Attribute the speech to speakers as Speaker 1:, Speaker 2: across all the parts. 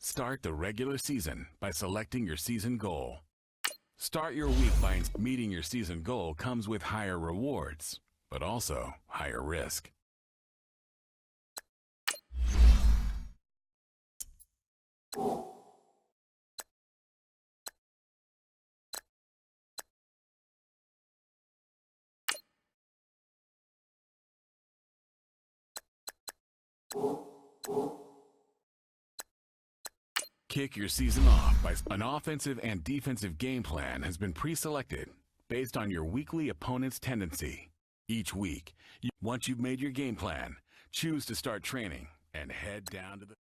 Speaker 1: Start the regular season by selecting your season goal. Start your week by meeting your season goal comes with higher rewards, but also higher risk. Kick your season off by an offensive and defensive game plan has been pre-selected based on your weekly opponent's tendency. Each week, once you've made your game plan, choose to start training and head down to the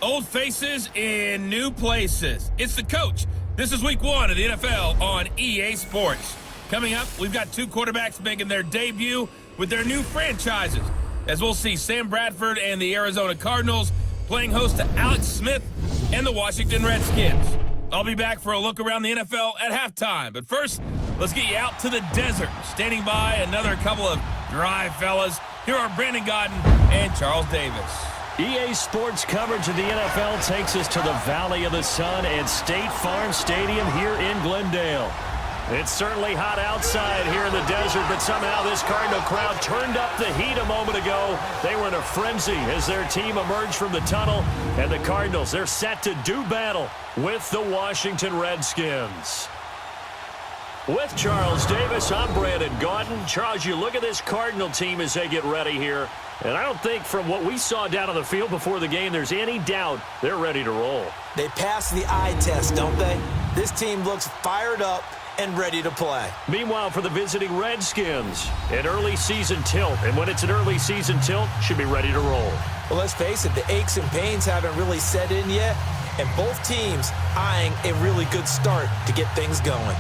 Speaker 2: Old faces in new places. It's the coach. This is week 1 of the NFL on EA Sports. Coming up, we've got 2 quarterbacks making their debut with their new franchises, as we'll see Sam Bradford and the Arizona Cardinals playing host to Alex Smith and the Washington Redskins. I'll be back for a look around the NFL at halftime. But first, let's get you out to the desert. Standing by another couple of dry fellas. Here are Brandon Godden and Charles Davis.
Speaker 3: EA Sports coverage of the NFL takes us to the Valley of the Sun at State Farm Stadium here in Glendale. It's certainly hot outside here in the desert, but somehow this Cardinal crowd turned up the heat a moment ago. They were in a frenzy as their team emerged from the tunnel, and the Cardinals, they're set to do battle with the Washington Redskins. With Charles Davis, I'm Brandon Gaudin. Charles, you look at this Cardinal team as they get ready here, and I don't think from what we saw down on the field before the game there's any doubt they're ready to roll.
Speaker 4: They passed the eye test, don't they? This team looks fired up and ready to play.
Speaker 3: Meanwhile, for the visiting Redskins, an early season tilt, and when it's an early season tilt, should be ready to roll.
Speaker 4: Well, let's face it, the aches and pains haven't really set in yet, and both teams eyeing a really good start to get things going.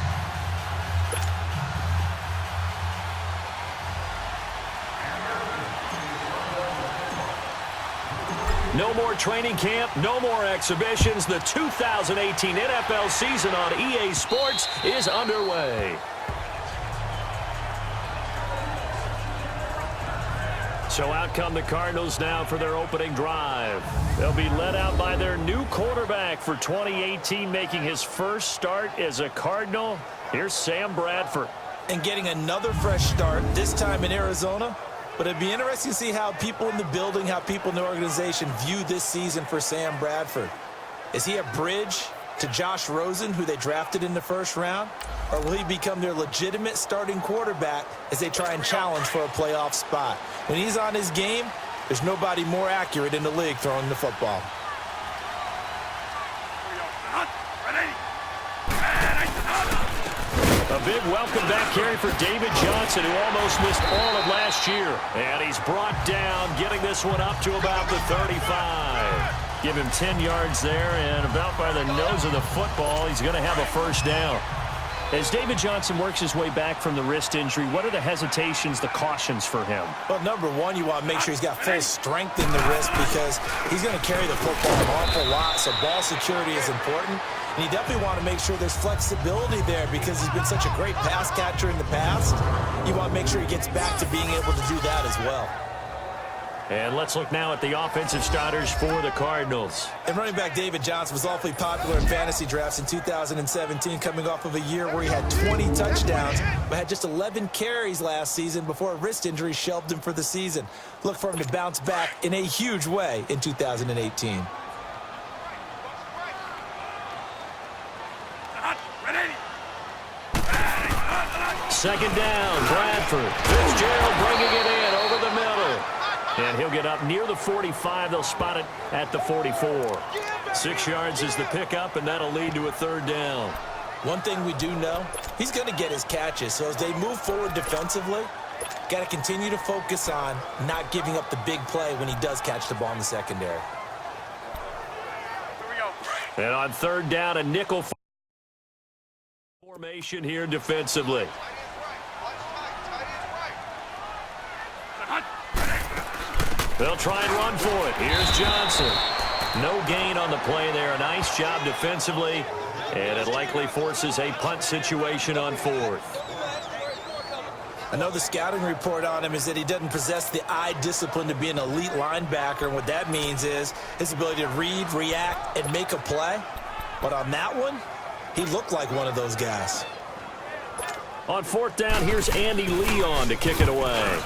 Speaker 3: No more training camp, no more exhibitions. The 2018 NFL season on EA Sports is underway. So out come the Cardinals now for their opening drive. They'll be led out by their new quarterback for 2018, making his first start as a Cardinal. Here's Sam Bradford.
Speaker 4: And getting another fresh start, this time in Arizona. But it'd be interesting to see how people in the building, how people in the organization view this season for Sam Bradford. Is he a bridge to Josh Rosen, who they drafted in the first round? Or will he become their legitimate starting quarterback as they try and challenge for a playoff spot? When he's on his game, there's nobody more accurate in the league throwing the football.
Speaker 3: A big welcome back carry for David Johnson, who almost missed all of last year. And he's brought down, getting this one up to about the 35. Give him 10 yards there, and about by the nose of the football, he's going to have a first down. As David Johnson works his way back from the wrist injury, what are the hesitations, the cautions for him?
Speaker 4: Well, number one, you want to make sure he's got full strength in the wrist because he's going to carry the football an awful lot, so ball security is important. And you definitely want to make sure there's flexibility there because he's been such a great pass catcher in the past. You want to make sure he gets back to being able to do that as well.
Speaker 3: And let's look now at the offensive starters for the Cardinals.
Speaker 4: And running back David Johnson was awfully popular in fantasy drafts in 2017, coming off of a year where he had 20 touchdowns, but had just 11 carries last season before a wrist injury shelved him for the season. Look for him to bounce back in a huge way in 2018.
Speaker 3: second down. Bradford. Fitzgerald bringing it in over the middle. And he'll get up near the 45. They'll spot it at the 44. 6 yards is the pickup, and that'll lead to a third down.
Speaker 4: One thing we do know, he's going to get his catches. So as they move forward defensively, got to continue to focus on not giving up the big play when he does catch the ball in the secondary.
Speaker 3: And on third down, a nickel formation here defensively. They'll try and run for it. Here's Johnson. No gain on the play there. A nice job defensively. And it likely forces a punt situation on fourth.
Speaker 4: I know the scouting report on him is that he doesn't possess the eye discipline to be an elite linebacker. And what that means is his ability to read, react, and make a play. But on that one, he looked like one of those guys.
Speaker 3: On fourth down, here's Andy Leon to kick it away.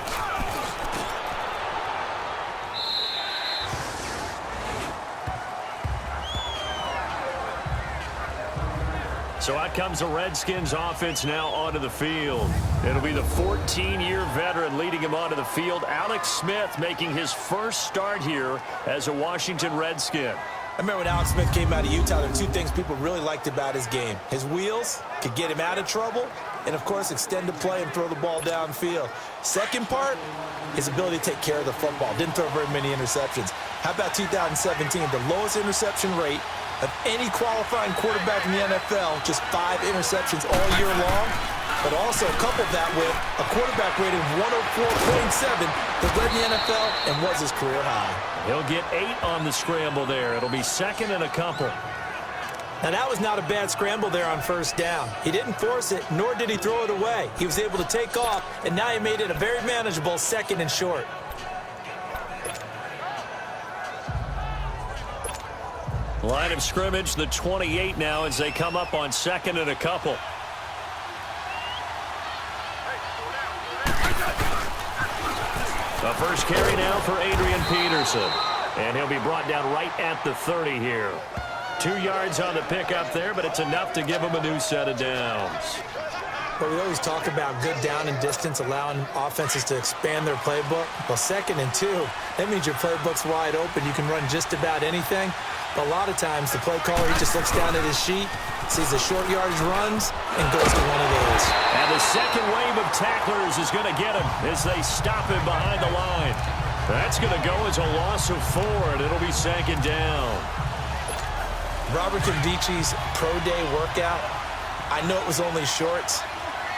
Speaker 3: So out comes the Redskins offense now onto the field. It'll be the 14-year veteran leading him onto the field. Alex Smith making his first start here as a Washington Redskin.
Speaker 4: I remember when Alex Smith came out of Utah, there were two things people really liked about his game. His wheels could get him out of trouble, and, of course, extend the play and throw the ball downfield. Second part, his ability to take care of the football. Didn't throw very many interceptions. How about 2017, the lowest interception rate of any qualifying quarterback in the NFL, just 5 interceptions all year long, but also coupled that with a quarterback rating of 104.7 that led the NFL and was his career high.
Speaker 3: He'll get 8 on the scramble there. It'll be second and a couple.
Speaker 4: Now, that was not a bad scramble there on first down. He didn't force it, nor did he throw it away. He was able to take off, and now he made it a very manageable second and short.
Speaker 3: Line of scrimmage, the 28 now as they come up on second and a couple. The first carry now for Adrian Peterson. And he'll be brought down right at the 30 here. 2 yards on the pickup there, but it's enough to give him a new set of downs.
Speaker 4: But we always talk about good down and distance, allowing offenses to expand their playbook. Well, second and 2, that means your playbook's wide open. You can run just about anything. But a lot of times, the play caller, he just looks down at his sheet, sees the short yardage runs, and goes to one of those.
Speaker 3: And the second wave of tacklers is going to get him as they stop him behind the line. That's going to go as a loss of 4, and it'll be second down.
Speaker 4: Robert Nkemdiche's pro day workout, I know it was only shorts,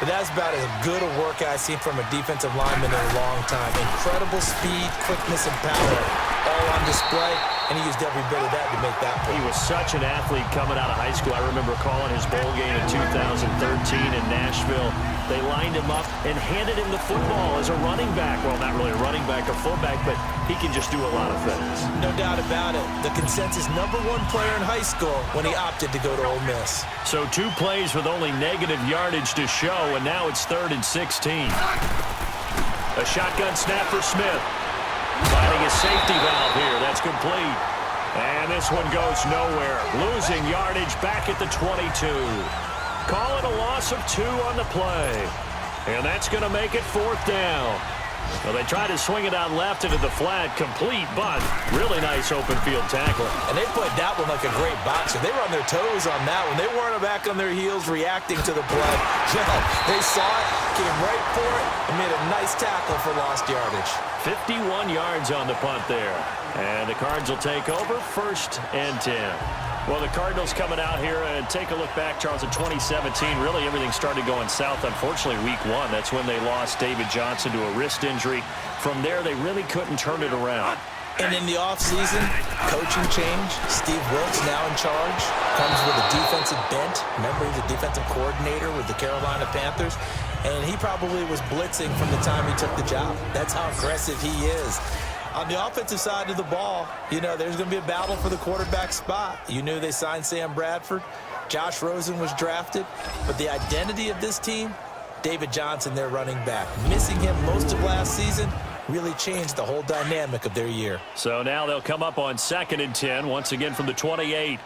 Speaker 4: but that's about as good a workout I've seen from a defensive lineman in a long time. Incredible speed, quickness, and power all on display, and he used every bit of that to make that play.
Speaker 3: He was such an athlete coming out of high school. I remember calling his bowl game in 2013 in Nashville. They lined him up and handed him the football as a running back. Well, not really a running back or fullback, but he can just do a lot of things.
Speaker 4: No doubt about it. The consensus #1 player in high school when he opted to go to Ole Miss.
Speaker 3: So 2 plays with only negative yardage to show, and now it's 3rd and 16. A shotgun snap for Smith. Finding a safety valve here. That's complete. And this one goes nowhere. Losing yardage back at the 22. Call it a loss of 2 on the play. And that's going to make it 4th down. Well, they try to swing it out left into the flat. Complete, but really nice open field tackle.
Speaker 4: And they played that one like a great boxer. They were on their toes on that one. They weren't back on their heels reacting to the play. They saw it, came right for it, and made a nice tackle for lost yardage.
Speaker 3: 51 yards on the punt there. And the Cards will take over, 1st and 10. Well, the Cardinals coming out here and take a look back, Charles, in 2017. Really, everything started going south. Unfortunately, week 1, that's when they lost David Johnson to a wrist injury. From there, they really couldn't turn it around.
Speaker 4: And in the offseason, coaching change. Steve Wilkes now in charge. Comes with a defensive bent. Remember, he's a defensive coordinator with the Carolina Panthers. And he probably was blitzing from the time he took the job. That's how aggressive he is. On the offensive side of the ball, you know, there's going to be a battle for the quarterback spot. You knew they signed Sam Bradford. Josh Rosen was drafted. But the identity of this team, David Johnson, their running back. Missing him most of last season really changed the whole dynamic of their year.
Speaker 3: So now they'll come up on 2nd and 10, once again from the 28.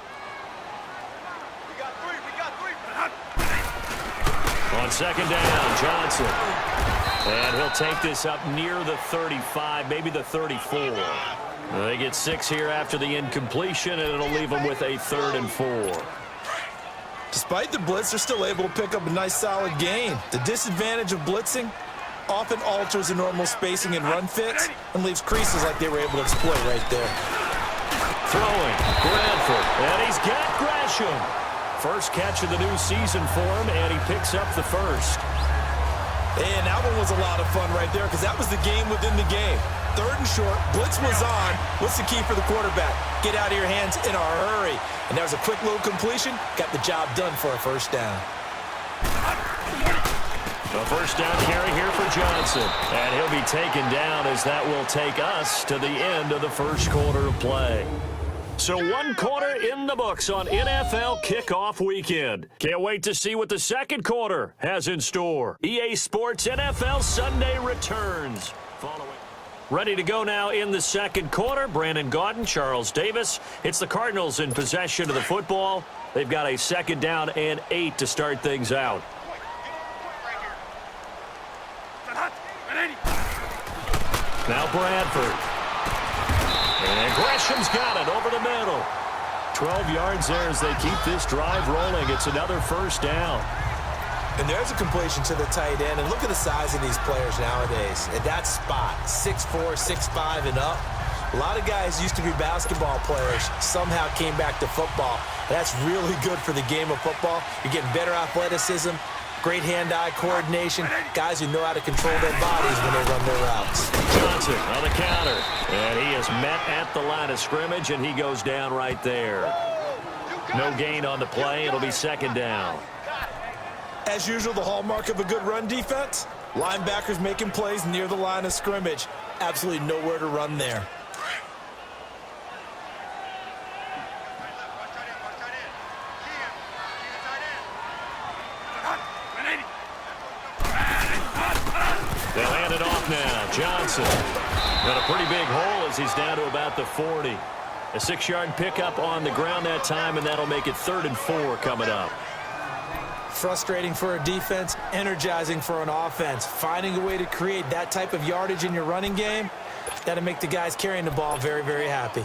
Speaker 3: On On second down, Johnson. And he'll take this up near the 35, maybe the 34. They get 6 here after the incompletion, and it'll leave them with a 3rd and 4.
Speaker 4: Despite the blitz, they're still able to pick up a nice, solid gain. The disadvantage of blitzing often alters the normal spacing and run fits and leaves creases like they were able to exploit right there.
Speaker 3: Throwing, Bradford, and he's got Gresham. First catch of the new season for him, and he picks up the first.
Speaker 4: And that one was a lot of fun right there because that was the game within the game. 3rd and short, blitz was on. What's the key for the quarterback? Get out of your hands in a hurry. And that was a quick little completion. Got the job done for a first down.
Speaker 3: The first down carry here for Johnson. And he'll be taken down as that will take us to the end of the first quarter of play. So 1 quarter in the books on NFL kickoff weekend. Can't wait to see what the second quarter has in store. EA Sports NFL Sunday returns. Following. Ready to go now in the second quarter. Brandon Gaudin, Charles Davis. It's the Cardinals in possession of the football. They've got a 2nd down and 8 to start things out. Now Bradford. And Gresham's got it over the middle. 12 yards there as they keep this drive rolling. It's another first down.
Speaker 4: And there's a completion to the tight end. And look at the size of these players nowadays. At that spot, 6'4", 6'5", and up. A lot of guys used to be basketball players, somehow came back to football. And that's really good for the game of football. You're getting better athleticism, great hand-eye coordination, guys who know how to control their bodies when they run their routes.
Speaker 3: Johnson on the counter. And he is met at the line of scrimmage, and he goes down right there. No gain on the play. It'll be 2nd down.
Speaker 4: As usual, the hallmark of a good run defense, linebackers making plays near the line of scrimmage. Absolutely nowhere to run there.
Speaker 3: They'll hand it off now. Johnson. Got a pretty big hole as he's down to about the 40. A 6-yard pickup on the ground that time, and that'll make it 3rd and 4 coming up.
Speaker 4: Frustrating for a defense, energizing for an offense. Finding a way to create that type of yardage in your running game, that'll make the guys carrying the ball very, very happy.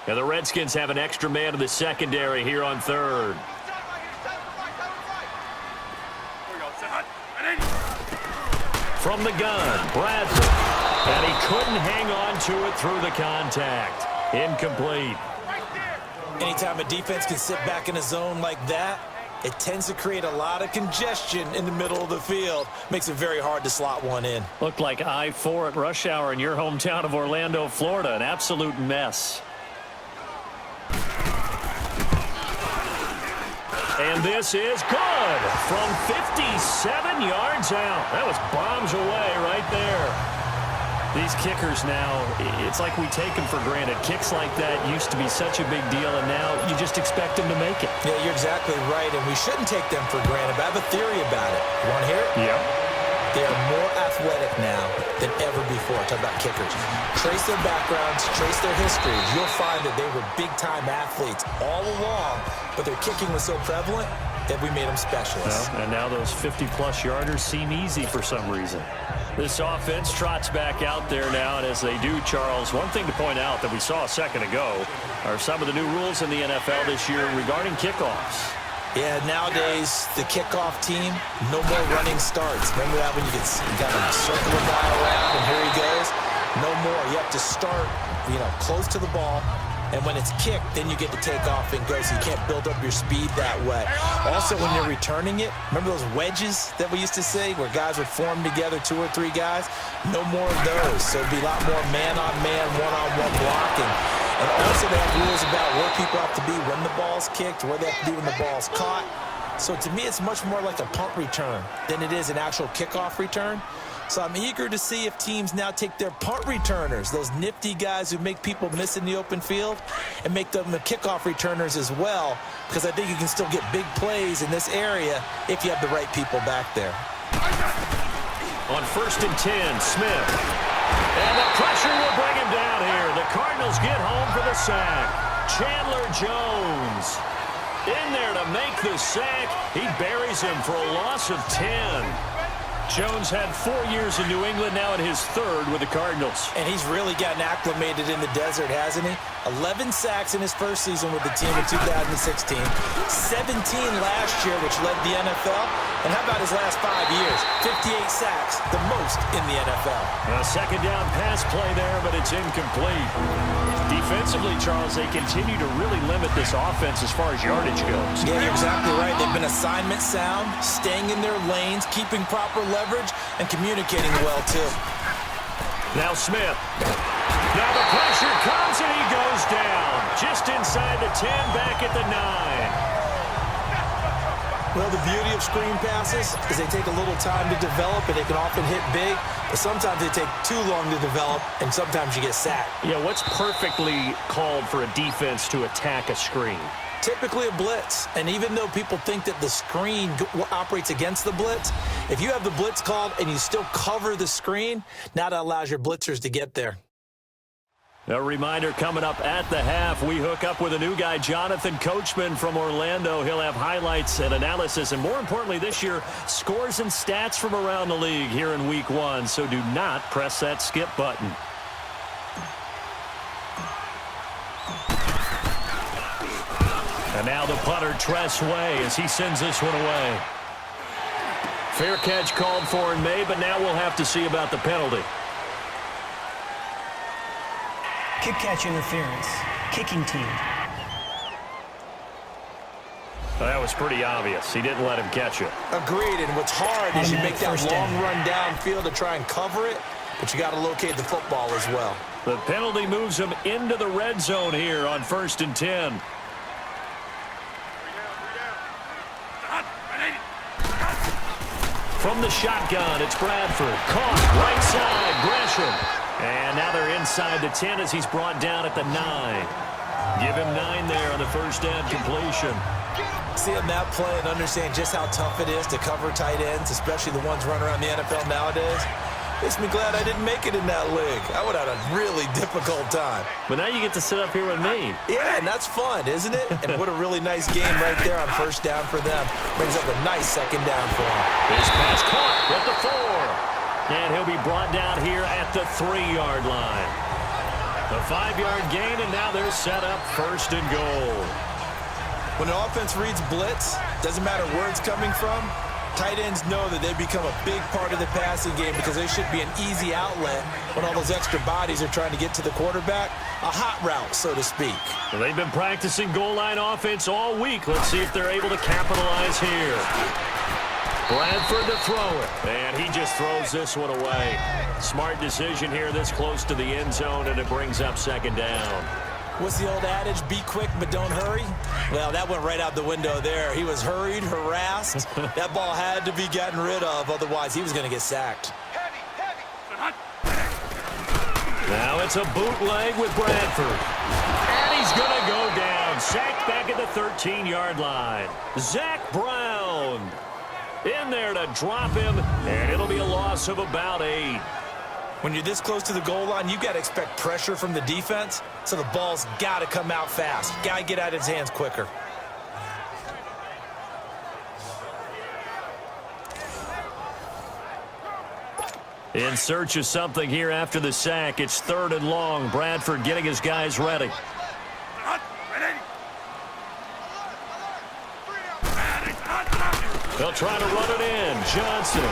Speaker 3: Now the Redskins have an extra man in the secondary here on 3rd. From the gun, Bradford. And he couldn't hang on to it through the contact. Incomplete.
Speaker 4: Anytime a defense can sit back in a zone like that, it tends to create a lot of congestion in the middle of the field. Makes it very hard to slot one in.
Speaker 3: Looked like I-4 at rush hour in your hometown of Orlando, Florida. An absolute mess. And this is good from 57 yards out. That was bombs away right there. These kickers now, it's like we take them for granted. Kicks like that used to be such a big deal, and now you just expect them to make it.
Speaker 4: Yeah, you're exactly right, and we shouldn't take them for granted. But I have a theory about it. You want to hear it?
Speaker 3: Yeah.
Speaker 4: They are more athletic now than ever before. Talk about kickers. Trace their backgrounds, trace their histories. You'll find that they were big-time athletes all along, but their kicking was so prevalent that we made them specialists.
Speaker 3: Well, and now those 50-plus yarders seem easy for some reason. This offense trots back out there now, and as they do, Charles, one thing to point out that we saw a second ago are some of the new rules in the NFL this year regarding kickoffs.
Speaker 4: Yeah, nowadays, the kickoff team, no more running starts. Remember that when you got to circle a guy around, and here he goes? No more. You have to start, close to the ball. And when it's kicked, then you get to take off and go, so you can't build up your speed that way. Also, when you're returning it, remember those wedges that we used to say where guys would form together, 2 or 3 guys? No more of those. So it'd be a lot more man-on-man, one-on-one blocking. And also they have rules about where people have to be when the ball's kicked, where they have to be when the ball's caught. So to me, it's much more like a punt return than it is an actual kickoff return. So I'm eager to see if teams now take their punt returners, those nifty guys who make people miss in the open field, and make them the kickoff returners as well, because I think you can still get big plays in this area if you have the right people back there.
Speaker 3: On 1st and 10, Smith. And the pressure will bring him down here. The Cardinals get home for the sack. Chandler Jones. In there to make the sack. He buries him for a loss of 10. Jones had 4 years in New England, now in his third with the Cardinals.
Speaker 4: And he's really gotten acclimated in the desert, hasn't he? 11 sacks in his first season with the team in 2016. 17 last year, which led the NFL. And how about his last 5 years? 58 sacks, the most in the NFL.
Speaker 3: A second down pass play there, but it's incomplete. Defensively, Charles, they continue to really limit this offense as far as yardage goes.
Speaker 4: Yeah, you're exactly right. They've been assignment sound, staying in their lanes, keeping proper leverage, and communicating well, too.
Speaker 3: Now Smith. Now the pressure comes, and he goes down. Just inside the 10, back at the 9.
Speaker 4: Well, the beauty of screen passes is they take a little time to develop, and they can often hit big, but sometimes they take too long to develop, and sometimes you get sacked.
Speaker 3: Yeah, what's perfectly called for a defense to attack a screen?
Speaker 4: Typically a blitz, and even though people think that the screen operates against the blitz, if you have the blitz called and you still cover the screen, now that allows your blitzers to get there.
Speaker 3: A reminder coming up at the half, we hook up with a new guy, Jonathan Coachman from Orlando. He'll have highlights and analysis, and more importantly this year, scores and stats from around the league here in Week 1. So do not press that skip button. And now the punter, Tress Way, as he sends this one away. Fair catch called for and made, but now we'll have to see about the penalty.
Speaker 5: Kick catch interference. Kicking team.
Speaker 3: Well, that was pretty obvious. He didn't let him catch it.
Speaker 4: Agreed, and what's hard is you make that long run downfield to try and cover it, but you got to locate the football as well.
Speaker 3: The penalty moves him into the red zone here on 1st and 10. From the shotgun, it's Bradford. Caught, right side, Gresham. And now they're inside the 10 as he's brought down at the 9. Give him 9 there on the first down completion.
Speaker 4: Seeing that play and understand just how tough it is to cover tight ends, especially the ones running around the NFL nowadays, makes me glad I didn't make it in that league. I would have had a really difficult time.
Speaker 3: But now you get to sit up here with me.
Speaker 4: Yeah, and that's fun, isn't it? And what a really nice game right there on first down for them. Brings up a nice second down for them.
Speaker 3: His pass caught at the 4. And he'll be brought down here at the 3-yard line. A 5-yard gain, and now they're set up 1st and goal.
Speaker 4: When an offense reads blitz, doesn't matter where it's coming from, tight ends know that they become a big part of the passing game because they should be an easy outlet when all those extra bodies are trying to get to the quarterback. A hot route, so to speak.
Speaker 3: Well, they've been practicing goal line offense all week. Let's see if they're able to capitalize here. Bradford to throw it, and he just throws this one away. Smart decision here this close to the end zone, and it brings up 2nd down.
Speaker 4: What's the old adage, be quick but don't hurry? Well, that went right out the window there. He was hurried, harassed. That ball had to be gotten rid of, otherwise he was going to get sacked.
Speaker 3: Now it's a bootleg with Bradford. And he's going to go down. Sacked back at the 13-yard line. Zach Brown in there to drop him, and it'll be a loss of about 8.
Speaker 4: When you're this close to the goal line, you got to expect pressure from the defense, so the ball's got to come out fast. Got to get out of his hands quicker.
Speaker 3: In search of something here after the sack. It's 3rd and long. Bradford getting his guys ready. They'll try to run it in. Johnson.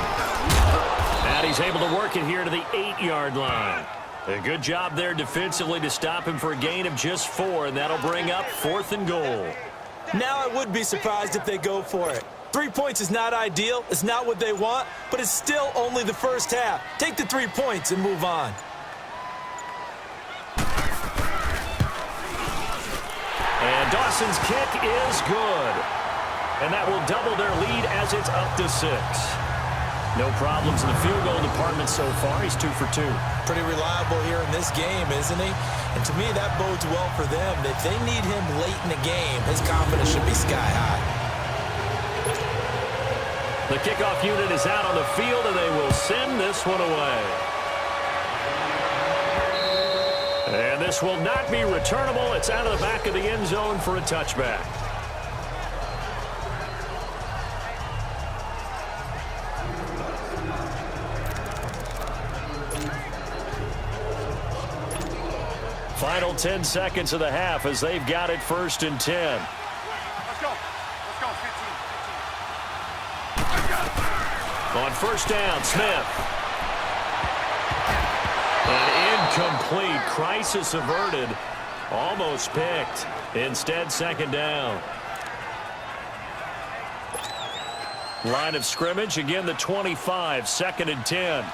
Speaker 3: And he's able to work it here to the 8-yard line. A good job there defensively to stop him for a gain of just 4, and that'll bring up 4th and goal.
Speaker 4: Now I would be surprised if they go for it. 3 points is not ideal. It's not what they want, but it's still only the first half. Take the 3 points and move on.
Speaker 3: And Dawson's kick is good. And that will double their lead as it's up to 6. No problems in the field goal department so far. He's 2 for 2.
Speaker 4: Pretty reliable here in this game, isn't he? And to me, that bodes well for them. If they need him late in the game, his confidence should be sky high.
Speaker 3: The kickoff unit is out on the field, and they will send this one away. And this will not be returnable. It's out of the back of the end zone for a touchback. Final 10 seconds of the half as they've got it 1st and 10.
Speaker 6: Let's go. 15.
Speaker 3: On 1st down, Smith. An incomplete. Crisis averted. Almost picked. Instead, 2nd down. Line of scrimmage, again the 25, 2nd and 10.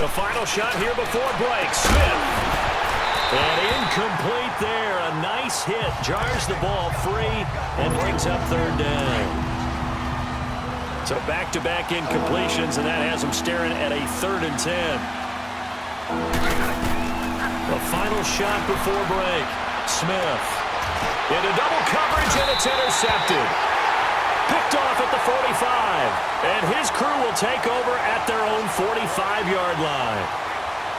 Speaker 3: The final shot here before break. Smith. And incomplete there. A nice hit. Jars the ball free and brings up 3rd down. So back-to-back incompletions, and that has them staring at a 3rd and 10. The final shot before break. Smith. Into double coverage, and it's intercepted. Picked off at the 45. And his crew will take over at their own 45-yard line.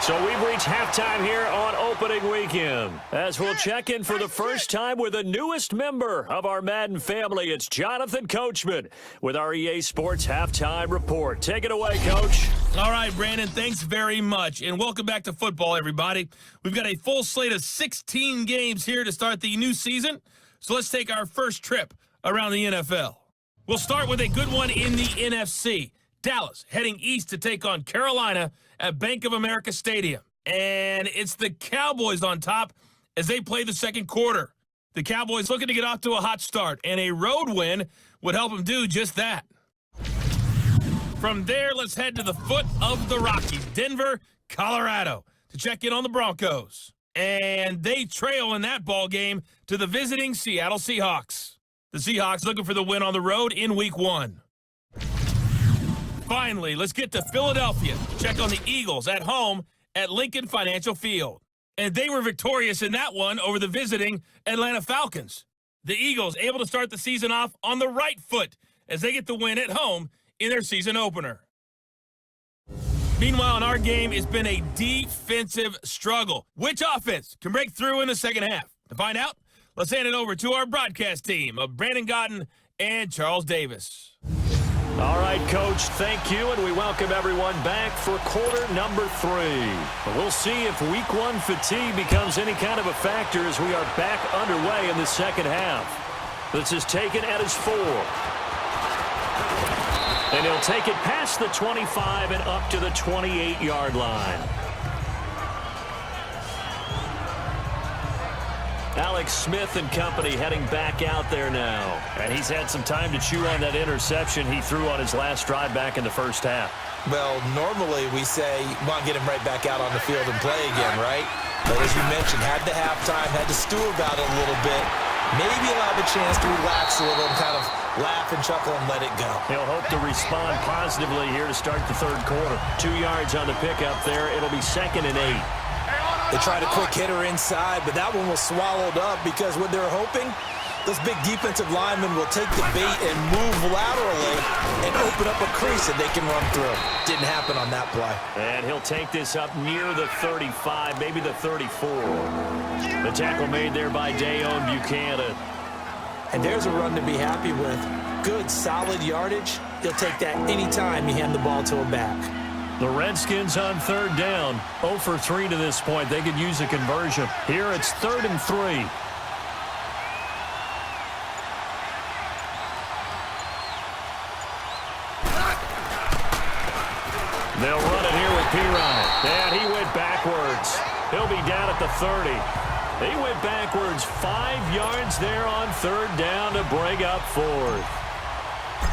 Speaker 3: So we've reached halftime here on opening weekend. As we'll check in for the first time with the newest member of our Madden family, it's Jonathan Coachman with our EA Sports Halftime Report. Take it away, Coach.
Speaker 2: All right, Brandon, thanks very much. And welcome back to football, everybody. We've got a full slate of 16 games here to start the new season. So let's take our first trip around the NFL. We'll start with a good one in the NFC. Dallas heading east to take on Carolina at Bank of America Stadium. And it's the Cowboys on top as they play the second quarter. The Cowboys looking to get off to a hot start, and a road win would help them do just that. From there, let's head to the foot of the Rockies, Denver, Colorado, to check in on the Broncos. And they trail in that ball game to the visiting Seattle Seahawks. The Seahawks looking for the win on the road in Week 1. Finally, let's get to Philadelphia. Check on the Eagles at home at Lincoln Financial Field. And they were victorious in that one over the visiting Atlanta Falcons. The Eagles able to start the season off on the right foot as they get the win at home in their season opener. Meanwhile, in our game, it's been a defensive struggle. Which offense can break through in the second half? To find out, let's hand it over to our broadcast team of Brandon Godden and Charles Davis.
Speaker 3: All right, Coach, thank you, and we welcome everyone back for quarter number 3. We'll see if Week 1 fatigue becomes any kind of a factor as we are back underway in the second half. This is taken at his 4. And he'll take it past the 25 and up to the 28-yard line. Alex Smith and company heading back out there now. And he's had some time to chew on that interception he threw on his last drive back in the first half.
Speaker 4: Well, normally we say, come on, get him right back out on the field and play again, right? But as you mentioned, had the halftime, had to stew about it a little bit. Maybe allow the chance to relax a little and kind of laugh and chuckle and let it go.
Speaker 3: He'll hope to respond positively here to start the third quarter. 2 yards on the pickup there. It'll be 2nd and 8.
Speaker 4: They tried a quick hitter inside, but that one was swallowed up because what they're hoping, those big defensive linemen will take the bait and move laterally and open up a crease that they can run through. Didn't happen on that play.
Speaker 3: And he'll take this up near the 35, maybe the 34. The tackle made there by Dayon Buchanan.
Speaker 4: And there's a run to be happy with. Good, solid yardage. He'll take that anytime you hand the ball to a back.
Speaker 3: The Redskins on 3rd down. 0 for 3 to this point. They could use a conversion. Here it's 3rd and 3. They'll run it here with Pirine. And he went backwards. He'll be down at the 30. He went backwards 5 yards there on 3rd down to bring up 4th.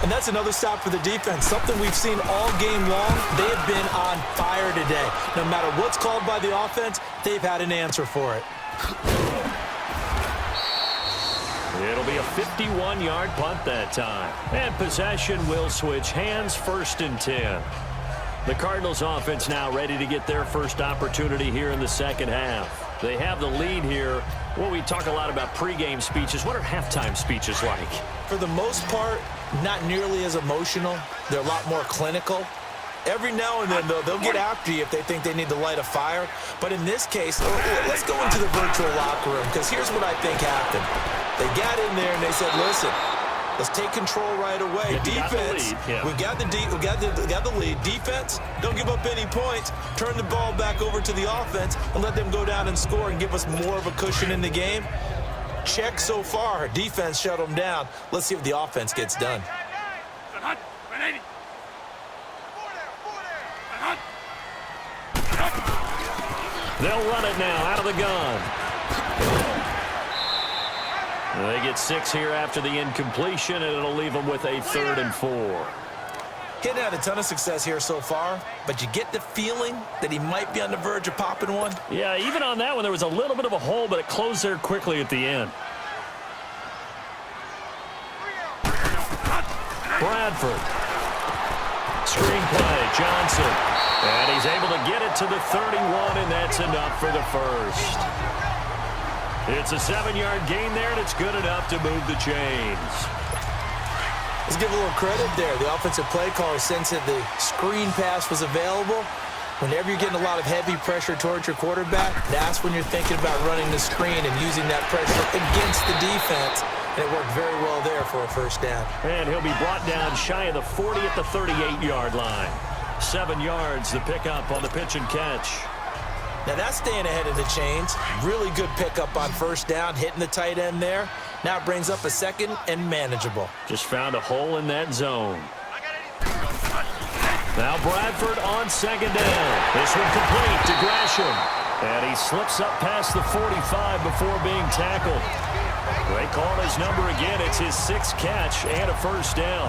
Speaker 4: And that's another stop for the defense. Something we've seen all game long. They have been on fire today. No matter what's called by the offense, they've had an answer for it.
Speaker 3: It'll be a 51-yard punt that time. And possession will switch hands, 1st and 10. The Cardinals offense now ready to get their first opportunity here in the second half. They have the lead here. Well, we talk a lot about pregame speeches. What are halftime speeches like?
Speaker 4: For the most part, not nearly as emotional. They're a lot more clinical. Every now and then, though, they'll get after you if they think they need to light a fire. But in this case, let's go into the virtual locker room, because here's what I think happened. They got in there and they said, listen, Let's take control right away. Defense, we got the lead. Defense, don't give up any points. Turn the ball back over to the offense and let them go down and score and give us more of a cushion in the game. Check so far. Defense shut them down. Let's see if the offense gets done.
Speaker 3: They'll run it now out of the gun. They get 6 here after the incompletion, and it'll leave them with a 3rd and 4.
Speaker 4: He hadn't had a ton of success here so far, but you get the feeling that he might be on the verge of popping one.
Speaker 3: Yeah, even on that one, there was a little bit of a hole, but it closed there quickly at the end. Bradford. Screen play, Johnson. And he's able to get it to the 31, and that's enough for the first. It's a 7-yard gain there, and it's good enough to move the chains.
Speaker 4: Let's give a little credit there. The offensive play caller sensed that the screen pass was available. Whenever you're getting a lot of heavy pressure towards your quarterback, that's when you're thinking about running the screen and using that pressure against the defense. And it worked very well there for a first down.
Speaker 3: And he'll be brought down shy of the 40 at the 38-yard line. 7 yards, the pickup on the pitch and catch.
Speaker 4: Now that's staying ahead of the chains. Really good pickup on first down, hitting the tight end there. Now it brings up a 2nd and manageable.
Speaker 3: Just found a hole in that zone. Now Bradford on 2nd down. This one complete to Gresham. And he slips up past the 45 before being tackled. They call his number again. It's his 6th catch and a first down.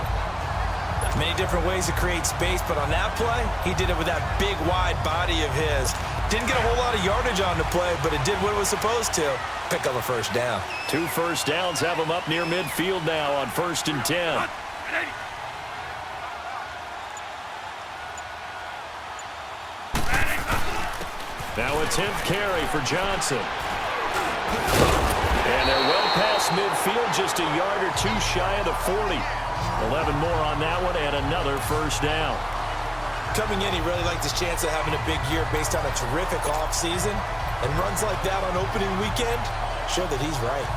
Speaker 4: Many different ways to create space, but on that play, he did it with that big, wide body of his. Didn't get a whole lot of yardage on the play, but it did what it was supposed to. Pick up a first down.
Speaker 3: 2 first downs have him up near midfield now on 1st and 10. Now a 10th carry for Johnson. And they're well past midfield, just a yard or 2 shy of the 40. 11 more on that one, and another first down.
Speaker 4: Coming in, he really liked his chance of having a big year based on a terrific offseason. And runs like that on opening weekend show that he's right.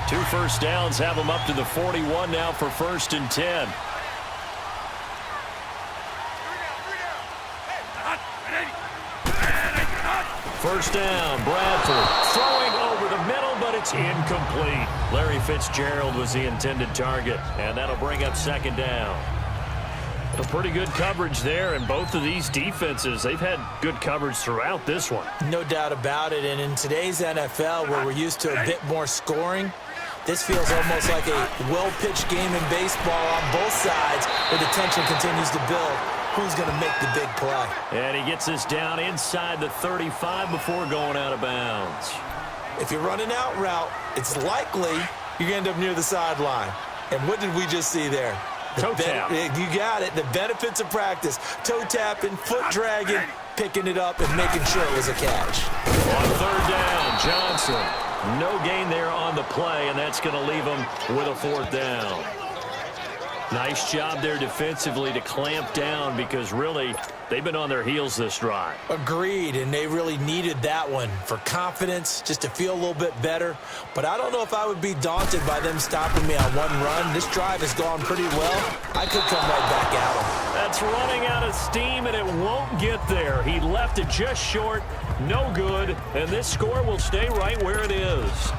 Speaker 3: Two first downs have him up to the 41 now for 1st and 10. First down, Bradford throwing over the middle, but it's incomplete. Larry Fitzgerald was the intended target, and that'll bring up 2nd down. A pretty good coverage there, and both of these defenses, they've had good coverage throughout this one.
Speaker 4: No doubt about it, and in today's NFL, where we're used to a bit more scoring, this feels almost like a well-pitched game in baseball on both sides, where the tension continues to build. Who's going to make the big play?
Speaker 3: And he gets this down inside the 35 before going out of bounds.
Speaker 4: If you're running out route, it's likely you're going to end up near the sideline. And what did we just see there?
Speaker 3: Toe tap.
Speaker 4: You got it. The benefits of practice. Toe tapping, foot dragging, picking it up, and making sure it was a catch.
Speaker 3: On 3rd down, Johnson. No gain there on the play, and that's going to leave him with a 4th down. Nice job there defensively to clamp down because really they've been on their heels this drive.
Speaker 4: Agreed, and they really needed that one for confidence, just to feel a little bit better. But I don't know if I would be daunted by them stopping me on one run. This drive has gone pretty well. I could come right back at them.
Speaker 3: That's running out of steam, and it won't get there. He left it just short, no good, and this score will stay right where it is.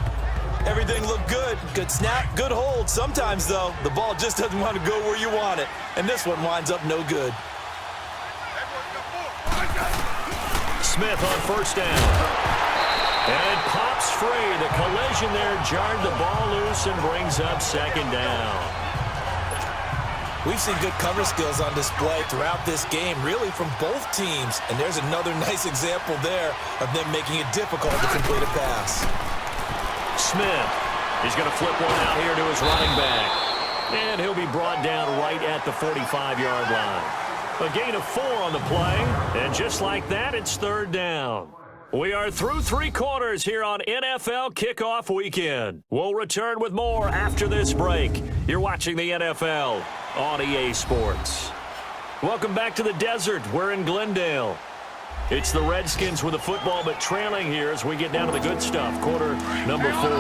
Speaker 4: Everything looked good. Good snap, good hold. Sometimes, though, the ball just doesn't want to go where you want it. And this one winds up no good.
Speaker 3: Smith on 1st down. And it pops free. The collision there jarred the ball loose and brings up 2nd down.
Speaker 4: We've seen good cover skills on display throughout this game, really from both teams. And there's another nice example there of them making it difficult to complete a pass.
Speaker 3: Smith, he's going to flip one out here to his running back. And he'll be brought down right at the 45-yard line. A gain of 4 on the play, and just like that, it's 3rd down. We are through 3 quarters here on NFL Kickoff Weekend. We'll return with more after this break. You're watching the NFL on EA Sports. Welcome back to the desert. We're in Glendale. It's the Redskins with the football, but trailing here as we get down to the good stuff. Quarter number 4.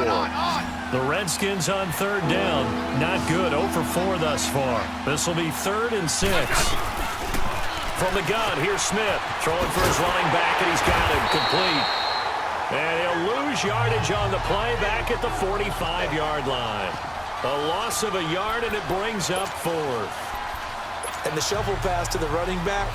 Speaker 3: The Redskins on third down. Not good. 0 for 4 thus far. This will be 3rd and 6. From the gun, here's Smith. Throwing for his running back, and he's got him complete. And he'll lose yardage on the play back at the 45-yard line. A loss of a yard, and it brings up 4th.
Speaker 4: And the shuffle pass to the running back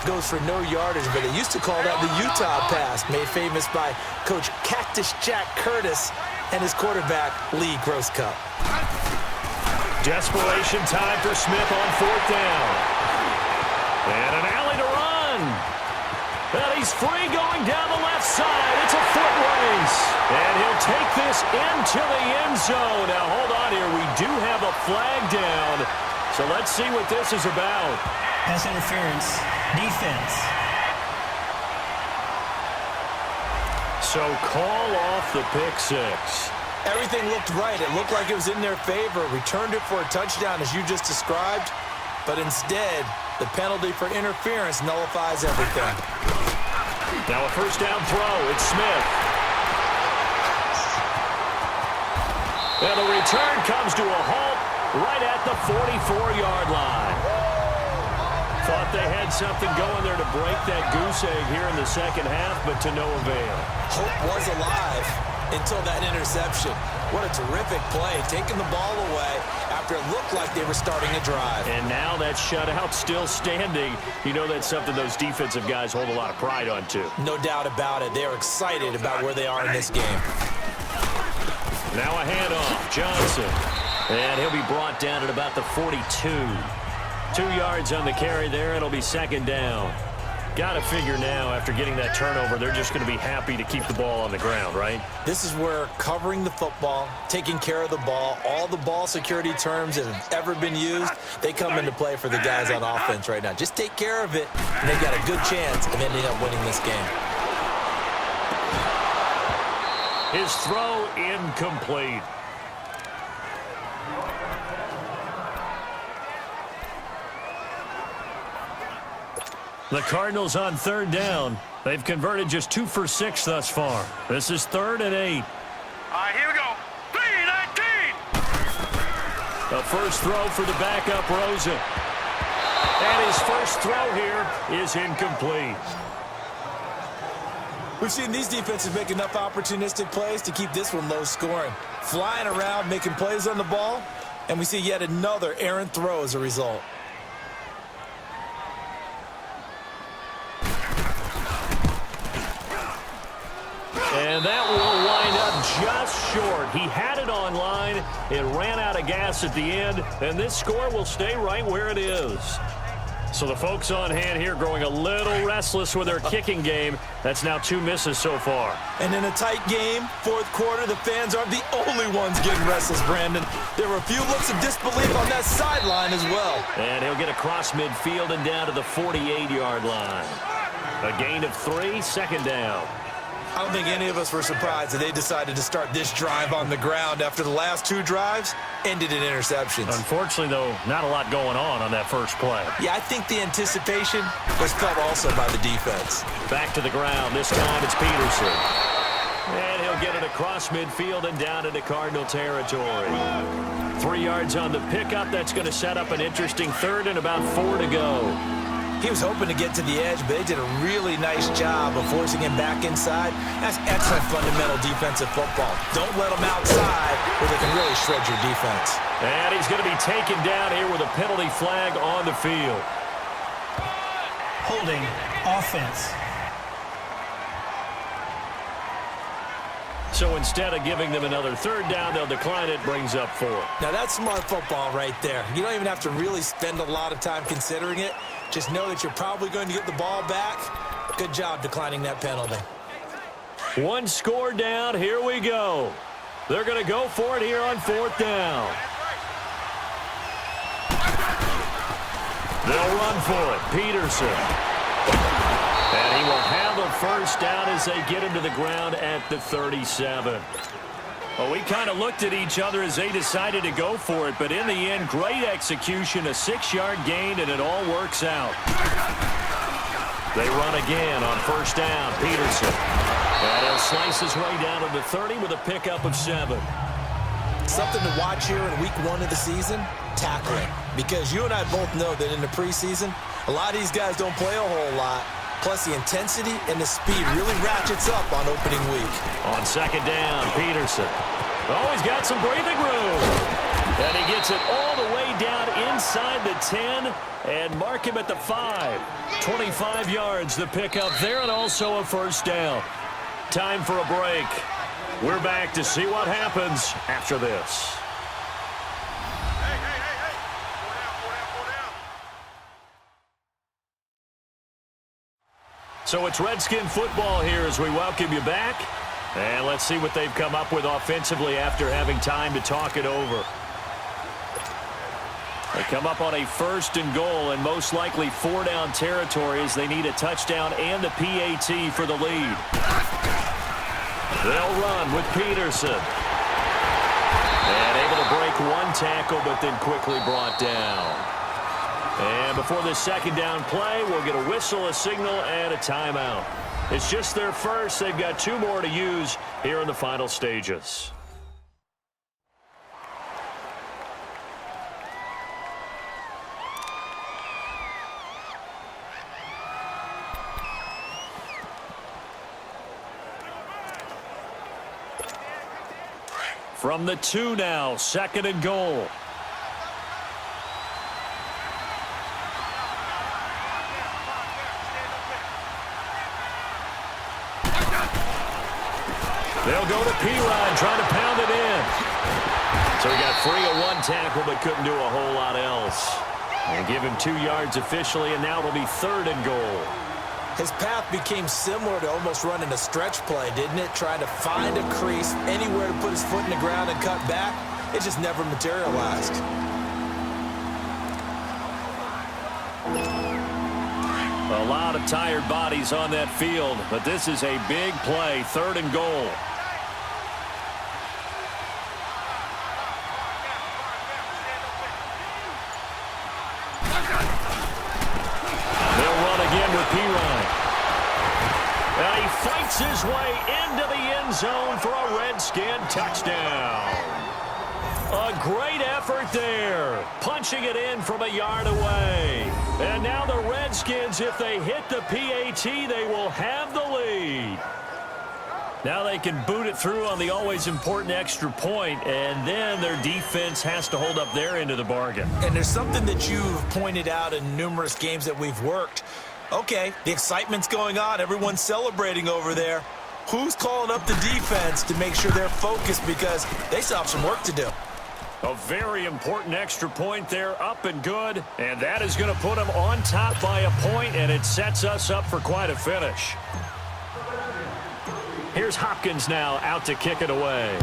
Speaker 4: goes for no yardage, but they used to call that the Utah pass, made famous by Coach Cactus Jack Curtis and his quarterback, Lee Grosscup.
Speaker 3: Desperation time for Smith on 4th down. And an alley to run. And he's free going down the left side. It's a foot race. And he'll take this into the end zone. Now, hold on here. We do have a flag down. So let's see what this is about.
Speaker 5: Pass interference. Defense.
Speaker 3: So call off the pick 6.
Speaker 4: Everything looked right. It looked like it was in their favor. Returned it for a touchdown, as you just described. But instead, the penalty for interference nullifies everything.
Speaker 3: Now a first down throw. It's Smith. And the return comes to a halt right at the 44-yard line. Thought they had something going there to break that goose egg here in the second half, but to no avail.
Speaker 4: Hope was alive until that interception. What a terrific play, taking the ball away after it looked like they were starting a drive.
Speaker 3: And now that shutout still standing. You know that's something those defensive guys hold a lot of pride on, too.
Speaker 4: No doubt about it. They're excited about where they are in this game.
Speaker 3: Now a handoff. Johnson. And he'll be brought down at about the 42. 2 yards on the carry there. It'll be 2nd down. Got to figure now, after getting that turnover, they're just going to be happy to keep the ball on the ground, right?
Speaker 4: This is where covering the football, taking care of the ball, all the ball security terms that have ever been used, they come into play for the guys on offense right now. Just take care of it, and they've got a good chance of ending up winning this game.
Speaker 3: His throw incomplete. The Cardinals on 3rd down. They've converted just 2 for 6 thus far. This is 3rd and 8.
Speaker 6: All right, here we go. 3-19.
Speaker 3: A first throw for the backup, Rosen. And his first throw here is incomplete.
Speaker 4: We've seen these defenses make enough opportunistic plays to keep this one low scoring. Flying around, making plays on the ball, and we see yet another errant throw as a result.
Speaker 3: And that will wind up just short. He had it on line. It ran out of gas at the end, and this score will stay right where it is. So the folks on hand here growing a little restless with their kicking game. That's now 2 misses so far.
Speaker 4: And in a tight game, 4th quarter, the fans aren't the only ones getting restless, Brandon. There were a few looks of disbelief on that sideline as well.
Speaker 3: And he'll get across midfield and down to the 48-yard line. A gain of 3, 2nd down.
Speaker 4: I don't think any of us were surprised that they decided to start this drive on the ground after the last 2 drives ended in interceptions.
Speaker 3: Unfortunately, though, not a lot going on that first play.
Speaker 4: Yeah, I think the anticipation was felt also by the defense.
Speaker 3: Back to the ground. This time it's Peterson. And he'll get it across midfield and down into Cardinal territory. 3 yards on the pickup. That's going to set up an interesting 3rd and about 4 to go.
Speaker 4: He was hoping to get to the edge, but they did a really nice job of forcing him back inside. That's excellent fundamental defensive football. Don't let them outside where they can really shred your defense.
Speaker 3: And he's going to be taken down here with a penalty flag on the field.
Speaker 5: Holding offense.
Speaker 3: So instead of giving them another 3rd down, they'll decline it, brings up 4.
Speaker 4: Now that's smart football right there. You don't even have to really spend a lot of time considering it. Just know that you're probably going to get the ball back. Good job declining that penalty.
Speaker 3: 1 score down. Here we go. They're going to go for it here on 4th down. They'll run for it. Peterson. And he will have a first down as they get him to the ground at the 37. Well, we kind of looked at each other as they decided to go for it, but in the end, great execution, a 6-yard gain, and it all works out. They run again on first down. Peterson. And he'll slice his way down to the 30 with a pickup of 7.
Speaker 4: Something to watch here in week 1 of the season, tackling. Because you and I both know that in the preseason, a lot of these guys don't play a whole lot. Plus, the intensity and the speed really ratchets up on opening week.
Speaker 3: On second down, Peterson. Oh, he's got some breathing room. And he gets it all the way down inside the 10 and mark him at the 5. 25 yards to pick up there and also a first down. Time for a break. We're back to see what happens after this. So it's Redskin football here as we welcome you back. And let's see what they've come up with offensively after having time to talk it over. They come up on a 1st and goal and most likely 4-down territory as they need a touchdown and the PAT for the lead. They'll run with Peterson. And able to break one tackle but then quickly brought down. And before this second down play, we'll get a whistle, a signal, and a timeout. It's just their first. They've got 2 more to use here in the final stages. From the 2 now, 2nd and goal. They'll go to Perine, trying to pound it in. So he got free of one tackle, but couldn't do a whole lot else. And give him 2 yards officially, and now it'll be 3rd and goal.
Speaker 4: His path became similar to almost running a stretch play, didn't it? Trying to find a crease, anywhere to put his foot in the ground and cut back. It just never materialized.
Speaker 3: A lot of tired bodies on that field, but this is a big play, 3rd and goal. They'll run again with Perine. And he fights his way into the end zone for a Redskin touchdown. A great effort there, punching it in from a yard away. And now the Redskins, if they hit the PAT, they will have the lead. Now they can boot it through on the always important extra point, and then their defense has to hold up their end of the bargain.
Speaker 4: And there's something that you've pointed out in numerous games that we've worked. Okay, the excitement's going on. Everyone's celebrating over there. Who's calling up the defense to make sure they're focused because they still have some work to do?
Speaker 3: A very important extra point there, up and good. And that is going to put them on top by a point, and it sets us up for quite a finish. Here's Hopkins now out to kick it away.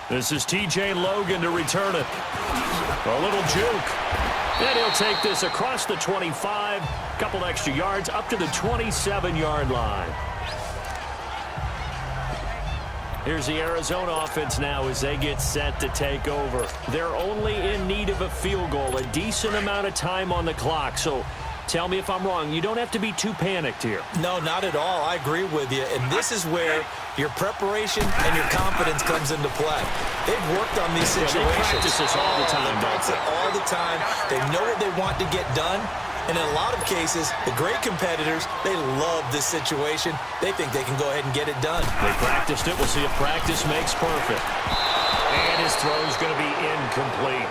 Speaker 3: This is TJ Logan to return it. A little juke. And he'll take this across the 25, couple extra yards up to the 27-yard line. Here's the Arizona offense now as they get set to take over. They're only in need of a field goal, a decent amount of time on the clock. So tell me if I'm wrong. You don't have to be too panicked here.
Speaker 4: No, not at all. I agree with you. And this is where your preparation and your confidence comes into play. They've worked on these situations.
Speaker 3: Yeah, they practice this all the time.
Speaker 4: They practice it all the time. They know what they want to get done. And in a lot of cases, the great competitors, they love this situation. They think they can go ahead and get it done.
Speaker 3: They practiced it. We'll see if practice makes perfect. And his throw's going to be incomplete.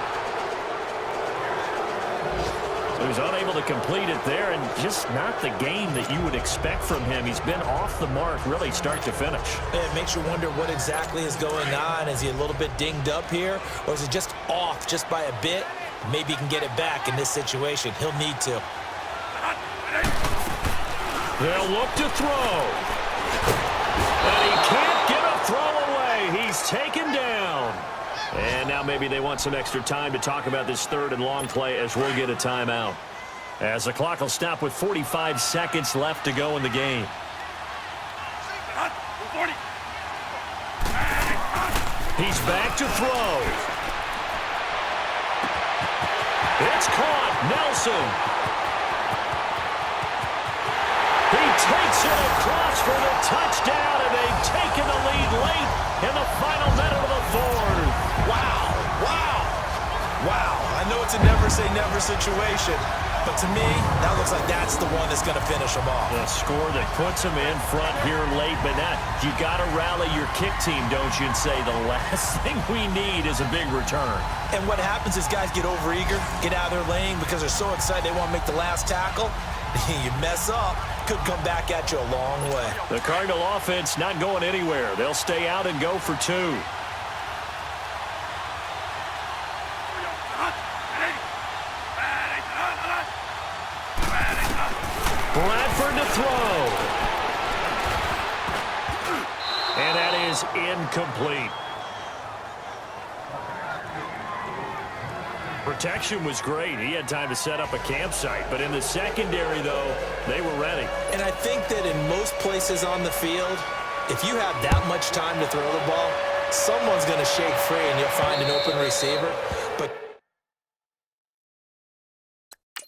Speaker 3: He was unable to complete it there, and just not the game that you would expect from him. He's been off the mark, really, start to finish.
Speaker 4: It makes you wonder what exactly is going on. Is he a little bit dinged up here, or is it just off just by a bit? Maybe he can get it back in this situation. He'll need to.
Speaker 3: They'll look to throw. And he can't get a throw away. He's taken down. And now maybe they want some extra time to talk about this 3rd and long play as we'll get a timeout. As the clock will stop with 45 seconds left to go in the game. He's back to throw. It's caught. Nelson. He takes it across for the touchdown, and they've taken the lead late in the final minute of the fourth.
Speaker 4: Wow, wow, wow. I know it's a never-say-never situation, but to me, that looks like that's the one that's going to finish them off.
Speaker 3: The score that puts them in front here late, but now you got to rally your kick team, don't you, and say the last thing we need is a big return.
Speaker 4: And what happens is guys get overeager, get out of their lane because they're so excited they want to make the last tackle. You mess up, could come back at you a long way.
Speaker 3: The Cardinal offense not going anywhere. They'll stay out and go for two. Bradford to throw. And that is incomplete. Protection was great. He had time to set up a campsite. But in the secondary, though, they were ready.
Speaker 4: And I think that in most places on the field, if you have that much time to throw the ball, someone's going to shake free and you'll find an open receiver. But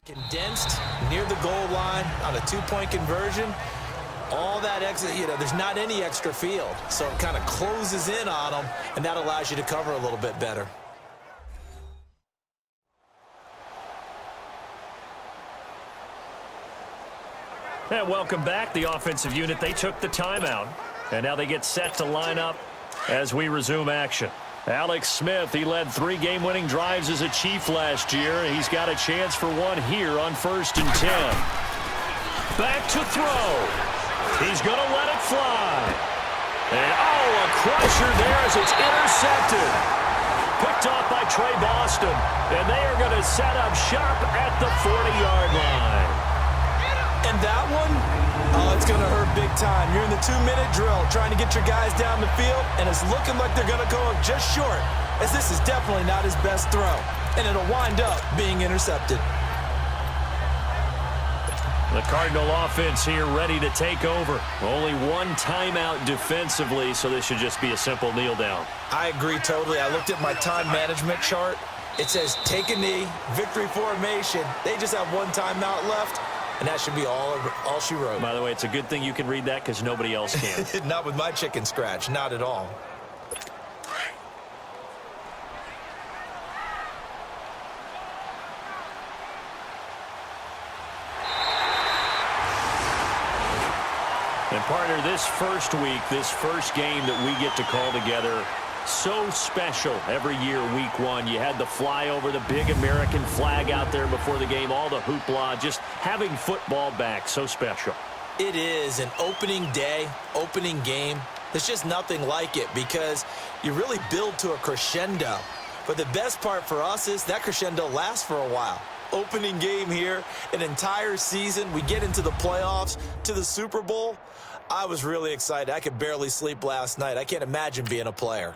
Speaker 4: condensed near the goal line on a two-point conversion, all that exit, there's not any extra field. So it kind of closes in on them, and that allows you to cover a little bit better.
Speaker 3: And welcome back, the offensive unit. They took the timeout, and now they get set to line up as we resume action. Alex Smith, he led 3 game-winning drives as a Chief last year. He's got a chance for one here on 1st and 10. Back to throw. He's going to let it fly. And, a crusher there as it's intercepted. Picked off by Trey Boston, and they are going to set up shop at the 40-yard line.
Speaker 4: And that one, it's going to hurt big time. You're in the 2-minute drill trying to get your guys down the field, and it's looking like they're going to go up just short, as this is definitely not his best throw, and it'll wind up being intercepted.
Speaker 3: The Cardinal offense here ready to take over. Only one timeout defensively, so this should just be a simple kneel down.
Speaker 4: I agree totally. I looked at my time management chart. It says take a knee, victory formation. They just have one timeout left. And that should be all she wrote.
Speaker 3: By the way, it's a good thing you can read that because nobody else can.
Speaker 4: Not with my chicken scratch. Not at all.
Speaker 3: And partner, this first week, this first game that we get to call together, so special every year, week 1. You had the flyover, the big American flag out there before the game, all the hoopla, just having football back, so special.
Speaker 4: It is an opening day, opening game. There's just nothing like it because you really build to a crescendo. But the best part for us is that crescendo lasts for a while. Opening game here, an entire season. We get into the playoffs, to the Super Bowl. I was really excited. I could barely sleep last night. I can't imagine being a player.